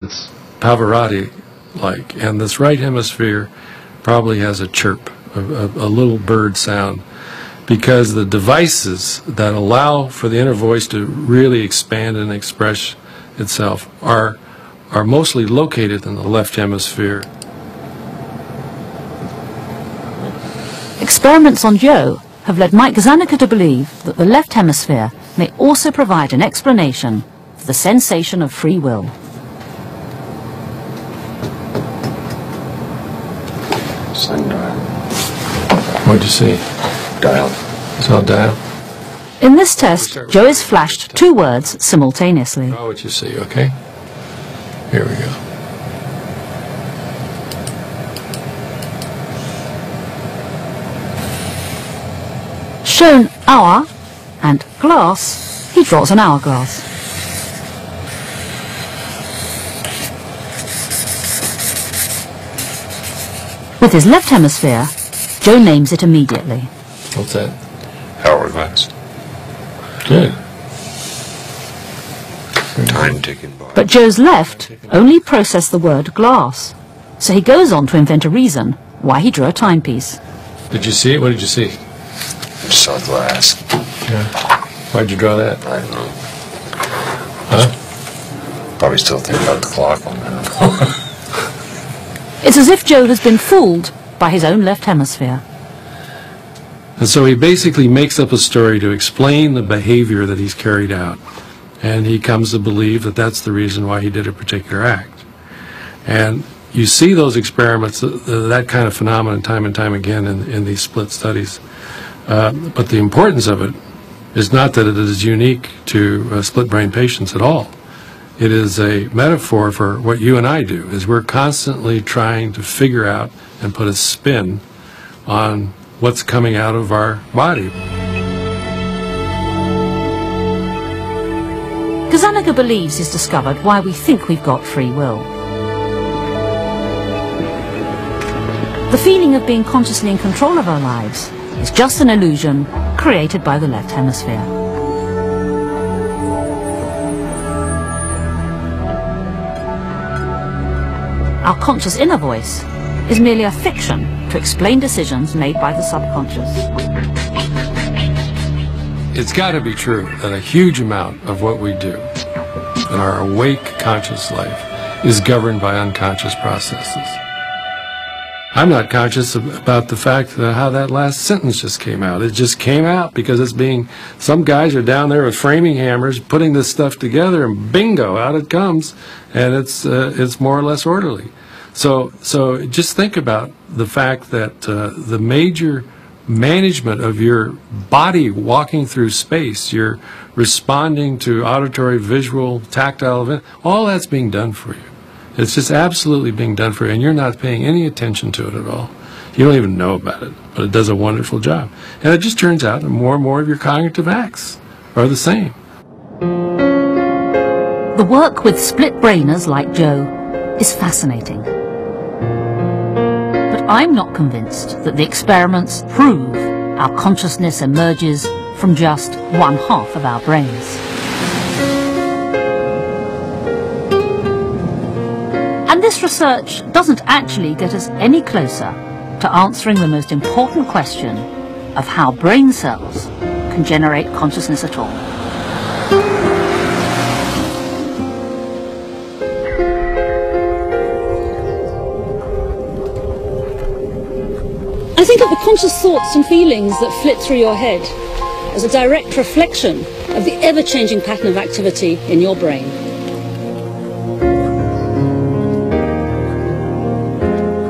It's Pavarotti-like, and this right hemisphere probably has a chirp, a little bird sound, because the devices that allow for the inner voice to really expand and express itself are mostly located in the left hemisphere. Experiments on Joe have led Mike Zanuka to believe that the left hemisphere may also provide an explanation for the sensation of free will. Sun dial. What'd you see? Dial. It's all dial? In this test, Joe is flashed 2 words simultaneously. Draw what you see, okay? Here we go. Shown hour and glass, he draws an hourglass. With his left hemisphere, Joe names it immediately. What's that? Hourglass. Good. Time ticking by. But Joe's left only processed the word glass, so he goes on to invent a reason why he drew a timepiece. Did you see it? What did you see? Saw glass. Yeah. Why'd you draw that? I don't know. Huh? Probably still think about the clock on that. It's as if Joe has been fooled by his own left hemisphere. And so he basically makes up a story to explain the behavior that he's carried out. And he comes to believe that that's the reason why he did a particular act. And you see those experiments, that kind of phenomenon time and time again in these split studies. But the importance of it is not that it is unique to split brain patients at all. It is a metaphor for what you and I do, is we're constantly trying to figure out and put a spin on what's coming out of our body. Zanuka believes he's discovered why we think we've got free will. The feeling of being consciously in control of our lives is just an illusion created by the left hemisphere. Our conscious inner voice is merely a fiction to explain decisions made by the subconscious. It's got to be true that a huge amount of what we do in our awake conscious life is governed by unconscious processes. I'm not conscious about the fact that how that last sentence just came out. It just came out because it's being, some guys are down there with framing hammers putting this stuff together, and bingo, out it comes, and it's more or less orderly. So just think about the fact that the major management of your body walking through space, you're responding to auditory, visual, tactile events, all that's being done for you. It's just absolutely being done for you, and you're not paying any attention to it at all. You don't even know about it, but it does a wonderful job. And it just turns out that more and more of your cognitive acts are the same. The work with split-brainers like Joe is fascinating. But I'm not convinced that the experiments prove our consciousness emerges from just one half of our brains. And this research doesn't actually get us any closer to answering the most important question of how brain cells can generate consciousness at all. I think of the conscious thoughts and feelings that flit through your head as a direct reflection of the ever-changing pattern of activity in your brain.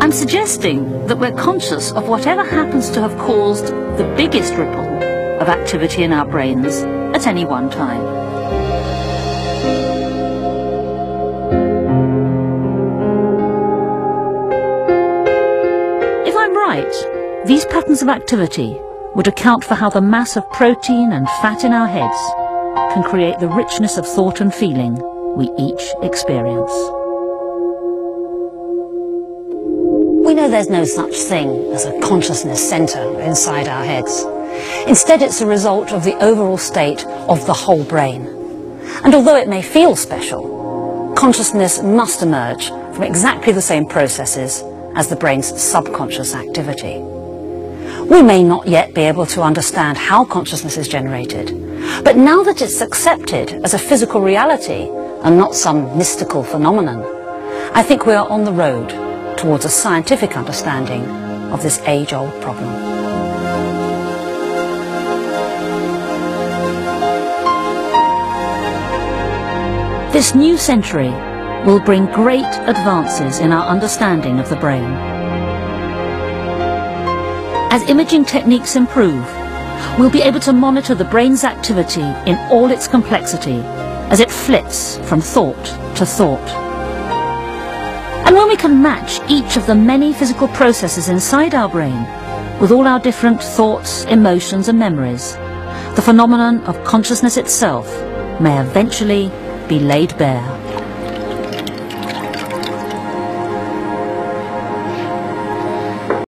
I'm suggesting that we're conscious of whatever happens to have caused the biggest ripple of activity in our brains at any one time. If I'm right, these patterns of activity would account for how the mass of protein and fat in our heads can create the richness of thought and feeling we each experience. We know there's no such thing as a consciousness centre inside our heads. Instead, it's a result of the overall state of the whole brain. And although it may feel special, consciousness must emerge from exactly the same processes as the brain's subconscious activity. We may not yet be able to understand how consciousness is generated, but now that it's accepted as a physical reality and not some mystical phenomenon, I think we are on the road towards a scientific understanding of this age-old problem. This new century will bring great advances in our understanding of the brain. As imaging techniques improve, we'll be able to monitor the brain's activity in all its complexity as it flits from thought to thought. And when we can match each of the many physical processes inside our brain with all our different thoughts, emotions and memories, the phenomenon of consciousness itself may eventually be laid bare.